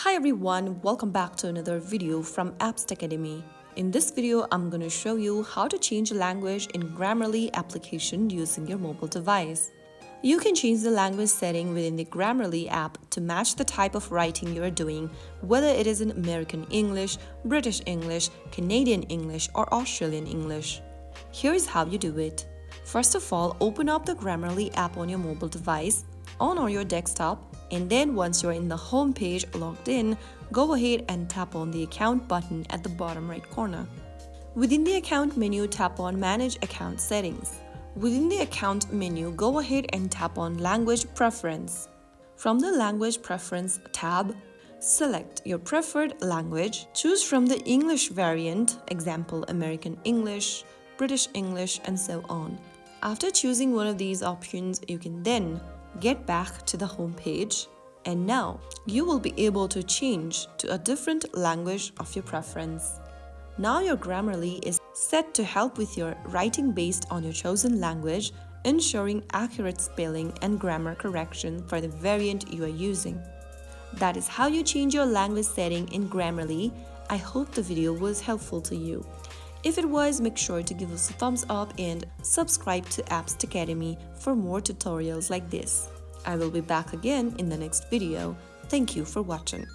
Hi everyone, welcome back to another video from Apps Academy. In this video, I'm going to show you how to change language in Grammarly application using your mobile device. You can change the language setting within the Grammarly app to match the type of writing you are doing, whether it is in American English, British English, Canadian English, or Australian English. Here's how you do it. First of all, open up the Grammarly app on your mobile device, on or your desktop, and then once you're in the home page logged in, go ahead and tap on the account button at the bottom right corner. Within the account menu, tap on Manage Account Settings. Within the account menu, go ahead and tap on Language Preference. From the Language Preference tab, select your preferred language, choose from the English variant, example American English, British English, and so on. After choosing one of these options, you can then get back to the home page, and now you will be able to change to a different language of your preference. Now your Grammarly is set to help with your writing based on your chosen language, ensuring accurate spelling and grammar correction for the variant you are using. That is how you change your language setting in Grammarly. I hope the video was helpful to you. If it was, make sure to give us a thumbs up and subscribe to Apps Academy for more tutorials like this. I will be back again in the next video. Thank you for watching.